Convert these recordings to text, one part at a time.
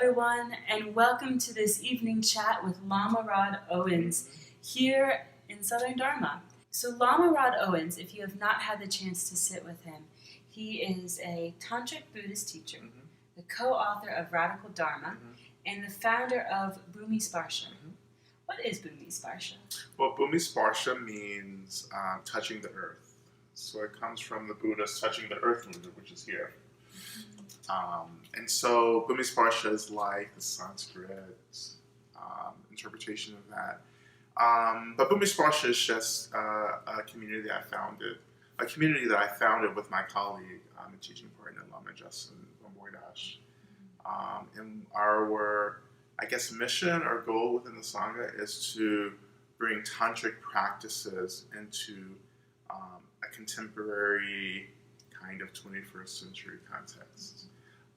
everyone, and welcome to this evening chat with Lama Owens here in Southern Dharma. So Lama Owens, if you have not had the chance to sit with him, he is a Tantric Buddhist teacher, the co-author of Radical Dharma, and the founder of Bhumi Sparsha. What is Bhumi Sparsha? Well, Bhumi Sparsha means touching the earth. So it comes from the Buddha's touching the earth movement, which is here. And so Bhumi Sparsha is like the Sanskrit interpretation of that. But Bhumi Sparsha is just a community that I founded with my colleague and teaching partner, Lama Justin Boydash. And our, mission or goal within the Sangha is to bring tantric practices into a contemporary kind of 21st century context,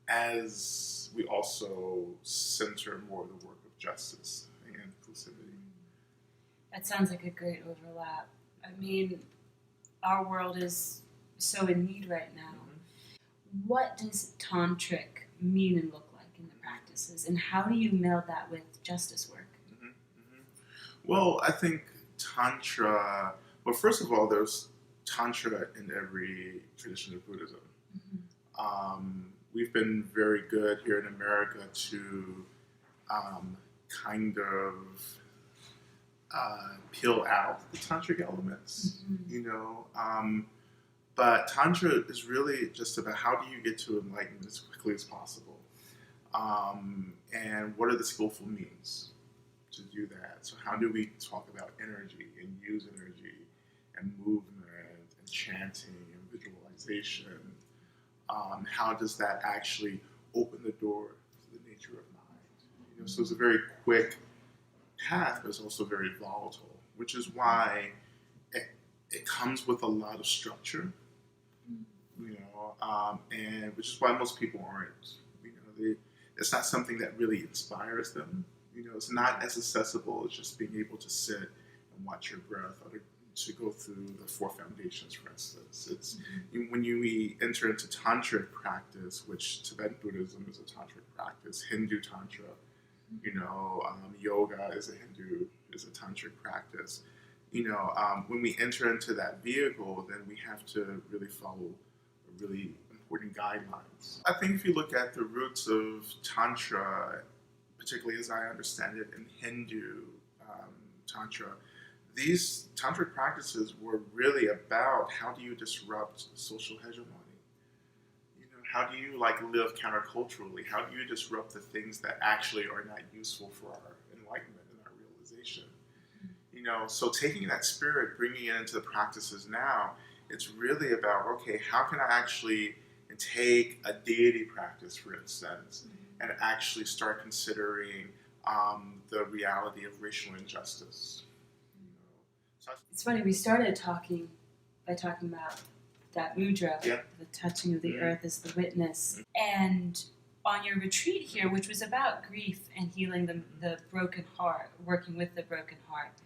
as we also center more the work of justice and inclusivity. That sounds like a great overlap. I mean, our world is so in need right now. What does tantric mean and look like in the practices, and how do you meld that with justice work? Well, I think Tantra, first of all, there's Tantra in every tradition of Buddhism. We've been very good here in America to kind of peel out the tantric elements, but Tantra is really just about how do you get to enlightenment as quickly as possible, and what are the skillful means to do that. So how do we talk about energy and use energy and movement and chanting and visualization? How does that actually open the door to the nature of mind? So it's a very quick path, but it's also very volatile, which is why it comes with a lot of structure, and which is why most people aren't. It's not something that really inspires them. It's not as accessible as just being able to sit and watch your breath, or to go through the four foundations, for instance. It's when we enter into tantric practice, which Tibetan Buddhism is a tantric practice, Hindu tantra, yoga is a tantric practice. When we enter into that vehicle, then we have to really follow really important guidelines. I think if you look at the roots of tantra, particularly as I understand it in Hindu tantra, these tantric practices were really about how do you disrupt social hegemony? How do you live counterculturally? How do you disrupt the things that actually are not useful for our enlightenment and our realization? So taking that spirit, bringing it into the practices now, it's really about, okay, how can I actually take a deity practice, for instance, and actually start considering the reality of racial injustice? It's funny, we started by talking about that mudra, the touching of the earth as the witness. And on your retreat here, which was about grief and healing the broken heart, working with the broken heart,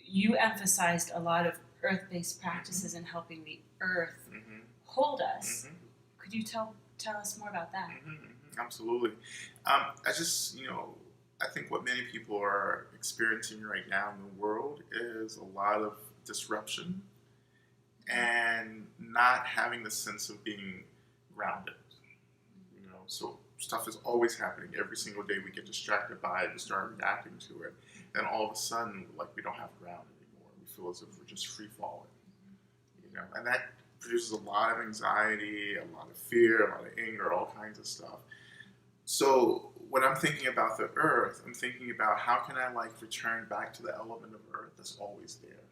you emphasized a lot of earth-based practices in helping the earth hold us. Could you tell us more about that? Absolutely. I think what many people are experiencing right now in the world is a lot of disruption and not having the sense of being grounded. So stuff is always happening. Every single day we get distracted by it, we start reacting to it. Then all of a sudden, we don't have ground anymore. We feel as if we're just free falling. And that produces a lot of anxiety, a lot of fear, a lot of anger, all kinds of stuff. So when I'm thinking about the earth, I'm thinking about how can I return back to the element of earth that's always there.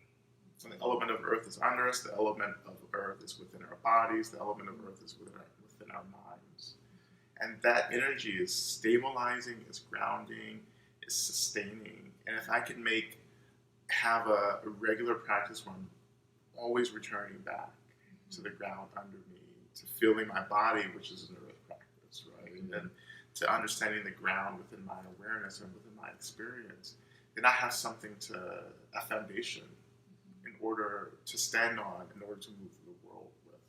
So the element of earth is under us, the element of earth is within our bodies, the element of earth is within our minds. And that energy is stabilizing, is grounding, is sustaining. And if I can have a regular practice where I'm always returning back to the ground under me, to feeling my body, which is an earth practice, right? And then to understanding the ground within my awareness and within my experience, then I have a foundation in order to stand on, in order to move through the world with.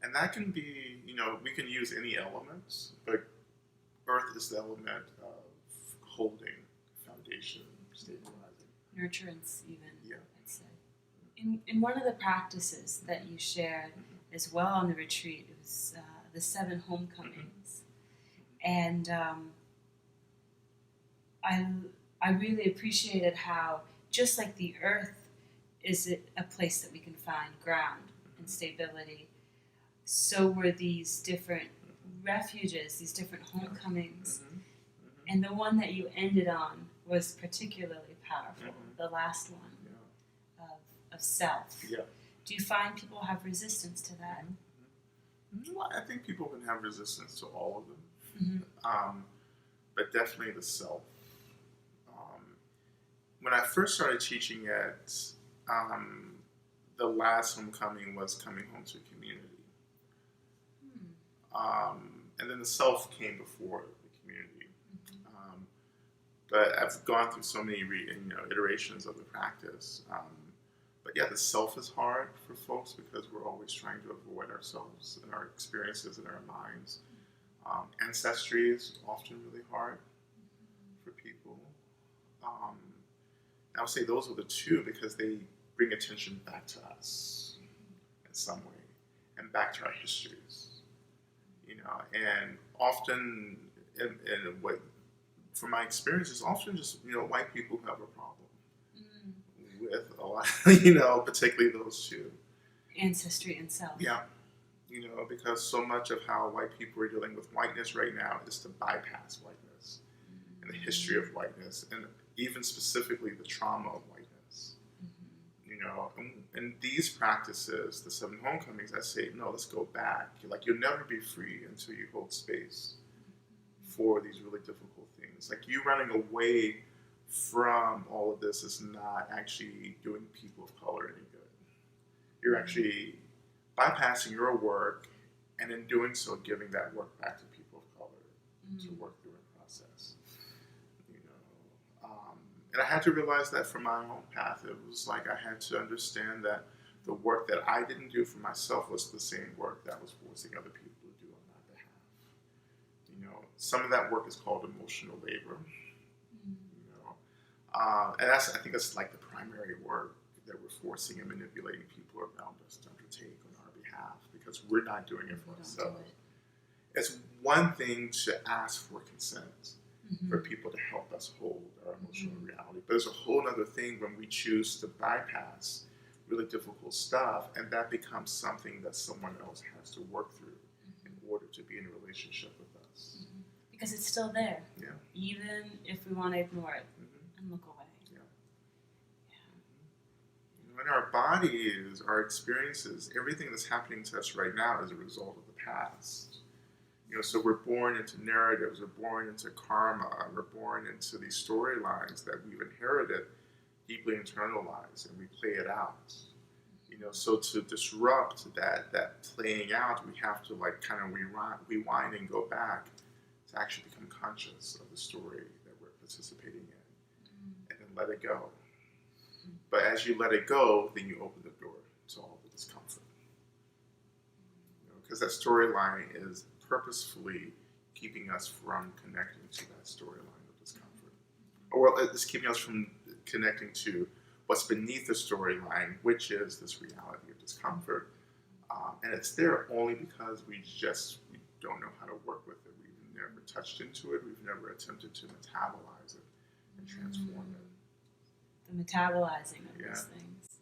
And that can be, we can use any elements, but earth is the element of holding, foundation, stabilizing. Nurturance, even, Yeah. I'd say. In one of the practices that you shared as well on the retreat, it was the 7 homecomings. And I really appreciated how, just like the earth is a place that we can find ground and stability, so were these different refuges, these different homecomings. And the one that you ended on was particularly powerful, the last one, of self. Yeah. Do you find people have resistance to that? Well, I think people can have resistance to all of them, but definitely the self. When I first started teaching it, the last homecoming was coming home to a community. And then the self came before the community. But I've gone through so many iterations of the practice. But yeah, the self is hard for folks because we're always trying to avoid ourselves and our experiences in our minds. Ancestry is often really hard for people. I would say those are the two because they bring attention back to us in some way and back to our histories. And often, from my experiences, often just, white people have a problem with a lot, particularly those two. Ancestry and self. Yeah. Because so much of how white people are dealing with whiteness right now is to bypass whiteness and the history of whiteness, and even specifically the trauma of whiteness. And these practices, the 7 homecomings, I say, no, let's go back. You'll never be free until you hold space for these really difficult things. You running away from all of this is not actually doing people of color any good. You're actually bypassing your work, and in doing so, giving that work back to people of color to work through and process. And I had to realize that for my own path. It was I had to understand that the work that I didn't do for myself was the same work that was forcing other people to do on my behalf. Some of that work is called emotional labor. And I think that's the primary work that we're forcing and manipulating people around us to undertake on our behalf because we're not doing it for ourselves. It's one thing to ask for consent for people to help us hold our emotional reality, but there's a whole other thing when we choose to bypass really difficult stuff, and that becomes something that someone else has to work through in order to be in a relationship with us. Because it's still there, yeah. Even if we want to ignore it and look away. In our bodies, our experiences, everything that's happening to us right now is a result of the past. So we're born into narratives, we're born into karma, we're born into these storylines that we've inherited, deeply internalized, and we play it out. So to disrupt that playing out, we have to kind of rewind and go back to actually become conscious of the story that we're participating in, and then let it go. But as you let it go, then you open the door to all the discomfort. Because that storyline is purposefully keeping us from connecting to that storyline of discomfort. Or it's keeping us from connecting to what's beneath the storyline, which is this reality of discomfort. And it's there only because we don't know how to work with it. We've never touched into it. We've never attempted to metabolize it and transform it. The metabolizing of these things.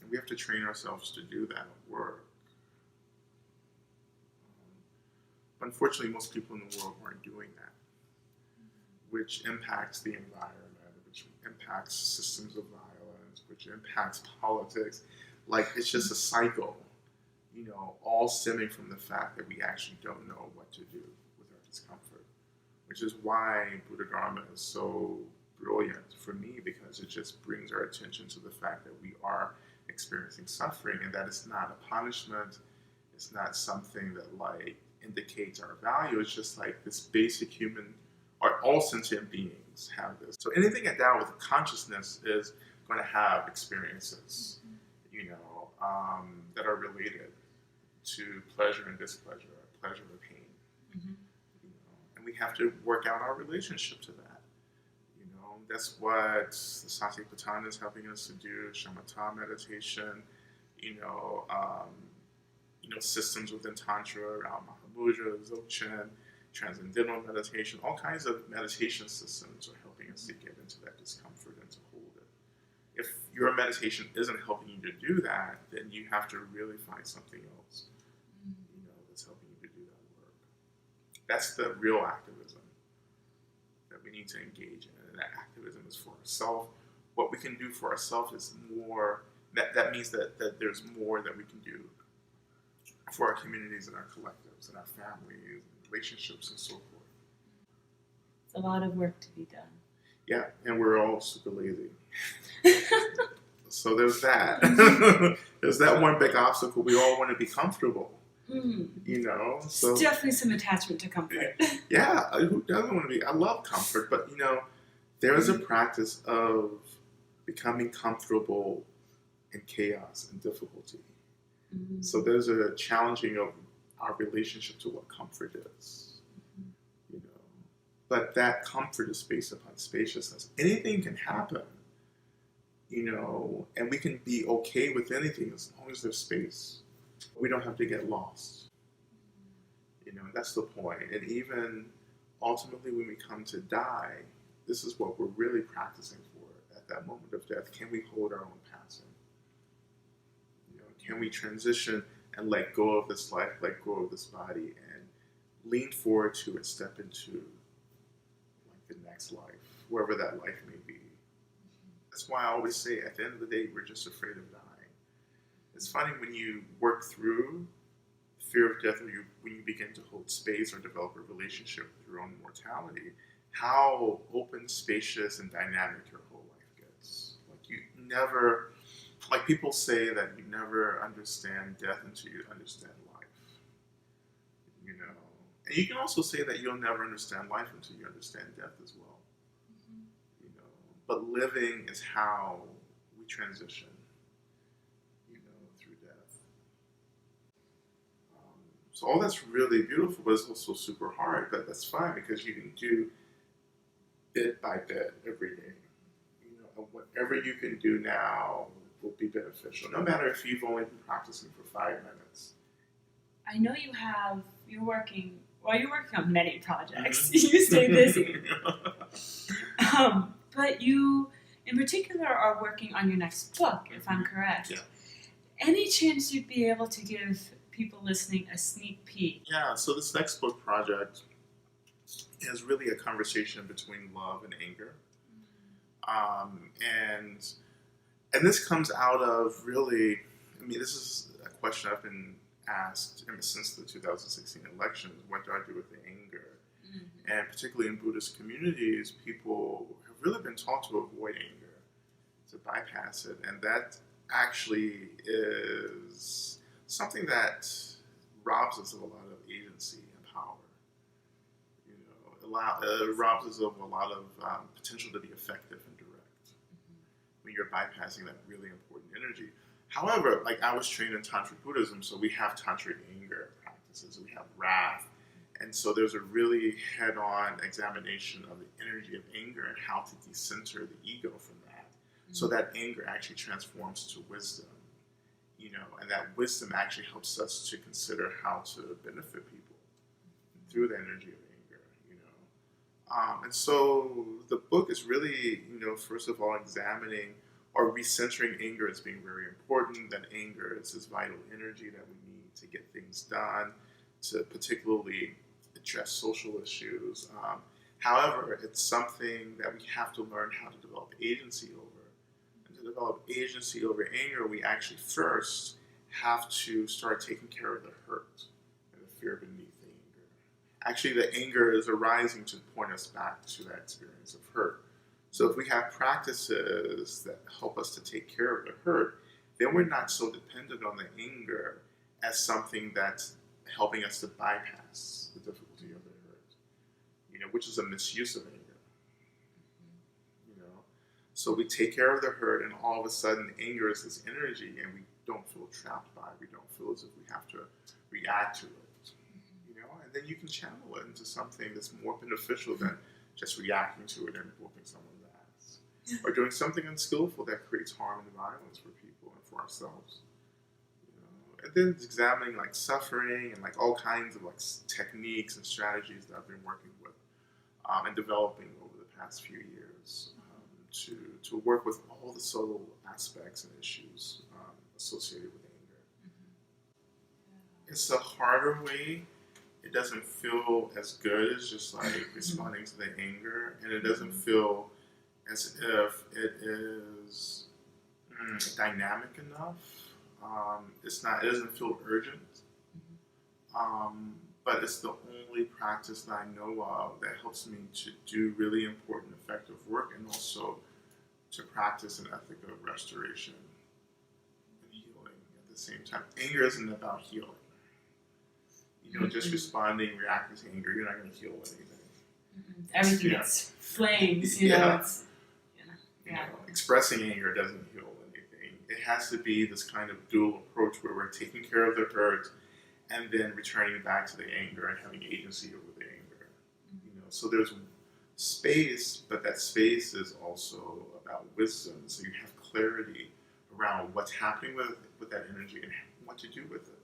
And we have to train ourselves to do that work. Unfortunately, most people in the world aren't doing that, which impacts the environment, which impacts systems of violence, which impacts politics. It's just a cycle, all stemming from the fact that we actually don't know what to do with our discomfort, which is why Buddha Dharma is so brilliant for me, because it just brings our attention to the fact that we are experiencing suffering, and that it's not a punishment, it's not something that indicates our value. It's just this basic human, or all sentient beings have this. So anything endowed with consciousness is going to have experiences, that are related to pleasure and displeasure, or pleasure or pain. Mm-hmm. You know, and we have to work out our relationship to that. You know, that's what the Satipatthana is helping us to do. Shamatha meditation. Systems within Tantra around Mahamudra, Dzogchen, transcendental meditation, all kinds of meditation systems are helping us to get into that discomfort and to hold it. If your meditation isn't helping you to do that, then you have to really find something else, that's helping you to do that work. That's the real activism that we need to engage in. And that activism is for ourselves. What we can do for ourselves is more. That means that there's more that we can do for our communities and our collectives and our families and relationships and so forth. It's a lot of work to be done. Yeah, and we're all super lazy. So there's that. There's that one big obstacle. We all want to be comfortable. So it's definitely some attachment to comfort. Yeah, who doesn't want to be? I love comfort, but there is a practice of becoming comfortable in chaos and difficulty. Mm-hmm. So there's a challenging of our relationship to what comfort is. But that comfort is based upon spaciousness. Anything can happen, and we can be okay with anything as long as there's space. We don't have to get lost. And that's the point. And even ultimately when we come to die, this is what we're really practicing for at that moment of death. Can we hold our own passing? Can we transition and let go of this life, let go of this body, and lean forward to it, step into the next life, wherever that life may be. That's why I always say, at the end of the day, we're just afraid of dying. It's funny when you work through fear of death, or when you begin to hold space or develop a relationship with your own mortality, how open, spacious, and dynamic your whole life gets. People say that you never understand death until you understand life. And you can also say that you'll never understand life until you understand death as well. But living is how we transition, through death. So all that's really beautiful, but it's also super hard. But that's fine, because you can do bit by bit every day. And whatever you can do now will be beneficial, no matter if you've only been practicing for 5 minutes. I know you're working on many projects. Mm-hmm. You stay busy. But you, in particular, are working on your next book, if I'm correct. Yeah. Any chance you'd be able to give people listening a sneak peek? Yeah, so this next book project is really a conversation between love and anger. And this comes out of really, this is a question I've been asked ever since the 2016 elections. What do I do with the anger? Mm-hmm. And particularly in Buddhist communities, people have really been taught to avoid anger, to bypass it. And that actually is something that robs us of a lot of agency and power. It robs us of a lot of potential to be effective and direct. When you're bypassing that really important energy. However, I was trained in Tantric Buddhism, so we have Tantric anger practices, we have wrath. And so there's a really head-on examination of the energy of anger and how to decenter the ego from that. Mm-hmm. So that anger actually transforms to wisdom. And that wisdom actually helps us to consider how to benefit people through the energy of anger, And so the book is really, first of all, examining or recentering anger as being very important, that anger is this vital energy that we need to get things done, to particularly address social issues. However, it's something that we have to learn how to develop agency over. And to develop agency over anger, we actually first have to start taking care of the hurt and the fear beneath the anger. Actually, the anger is arising to point us back to that experience of hurt. So if we have practices that help us to take care of the hurt, then we're not so dependent on the anger as something that's helping us to bypass the difficulty of the hurt, which is a misuse of anger. So we take care of the hurt, and all of a sudden, anger is this energy, and we don't feel trapped by it. We don't feel as if we have to react to it, And then you can channel it into something that's more beneficial than just reacting to it and whooping someone's ass, or doing something unskillful that creates harm and violence for people and for ourselves. And then examining like suffering and like all kinds of like techniques and strategies that I've been working with and developing over the past few years to work with all the subtle aspects and issues associated with anger. It's a harder way. It doesn't feel as good as just like responding to the anger, and it doesn't feel as if it is dynamic enough. It doesn't feel urgent, but it's the only practice that I know of that helps me to do really important, effective work, and also to practice an ethic of restoration and healing at the same time. Anger isn't about healing. Just responding, reacting to anger, you're not going to heal anything. Everything gets flames, Expressing anger doesn't heal anything. It has to be this kind of dual approach where we're taking care of the hurt and then returning back to the anger and having agency over the anger. So there's space, but that space is also about wisdom. So you have clarity around what's happening with that energy and what to do with it.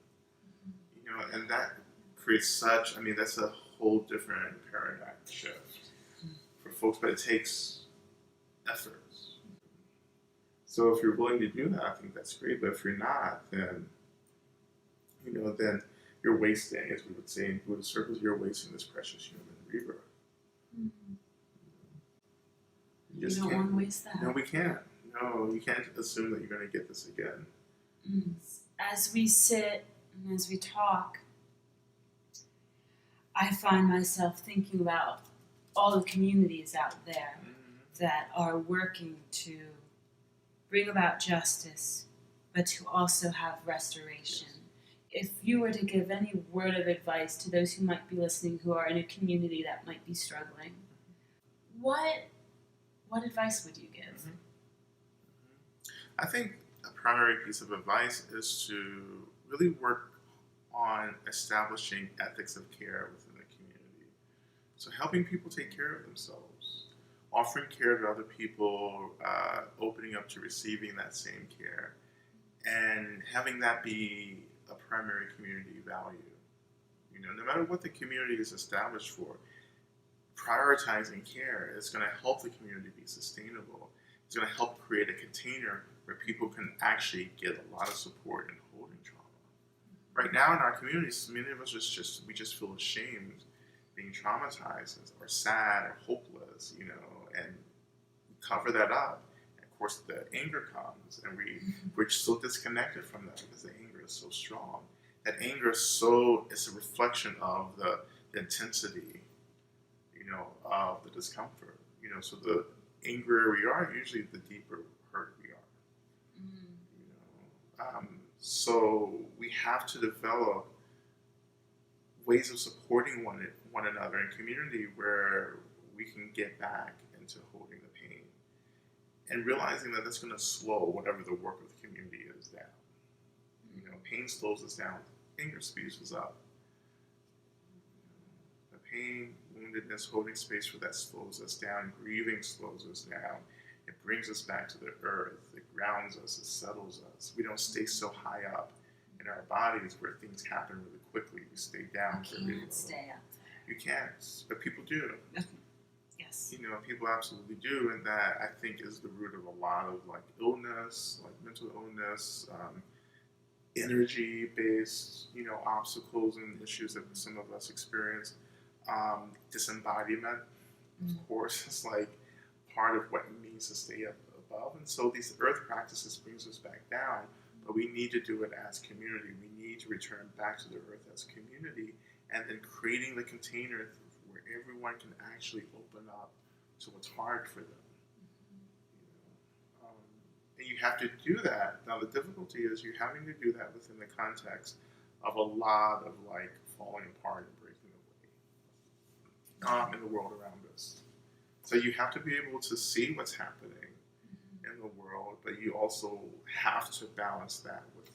And that creates that's a whole different paradigm shift for folks, but it takes effort. So if you're willing to do that, I think that's great. But if you're not, then then you're wasting, as we would say in Buddhist circles, you're wasting this precious human rebirth. You don't want to waste that. No, we can't. No, you can't assume that you're going to get this again. As we sit and as we talk, I find myself thinking about all the communities out there that are working to bring about justice, but to also have restoration. If you were to give any word of advice to those who might be listening who are in a community that might be struggling, what advice would you give? I think a primary piece of advice is to really work on establishing ethics of care within the community. So helping people take care of themselves, offering care to other people, opening up to receiving that same care, and having that be a primary community value. No matter what the community is established for, prioritizing care is going to help the community be sustainable. It's going to help create a container where people can actually get a lot of support in holding trauma. Right now in our communities, many of us just feel ashamed being traumatized or sad or hopeless, and we cover that up. And of course, the anger comes, and we're so disconnected from that because the anger is so strong. That anger is it's a reflection of the intensity, of the discomfort. So the angrier we are, usually the deeper hurt we are. So we have to develop ways of supporting one another in community where we can get back into holding the pain and realizing that that's going to slow whatever the work of the community is down. Pain slows us down. Anger speeds us up. The pain, woundedness, holding space for that slows us down. Grieving slows us down. It brings us back to the earth. It grounds us. It settles us. We don't stay so high up in our bodies where things happen really quickly. We stay down. You can't stay up there. You can't, but people do. Yes. People absolutely do, and that I think is the root of a lot of like illness, like mental illness, energy-based, obstacles and issues that some of us experience. Disembodiment, of course, is like part of what it means to stay up above. And so these earth practices brings us back down, but we need to do it as community. We need to return back to the earth as community, and then creating the container where everyone can actually open up to what's hard for them. And you have to do that. Now the difficulty is you're having to do that within the context of a lot of like falling apart and breaking away in the world around us. So you have to be able to see what's happening the world, but you also have to balance that with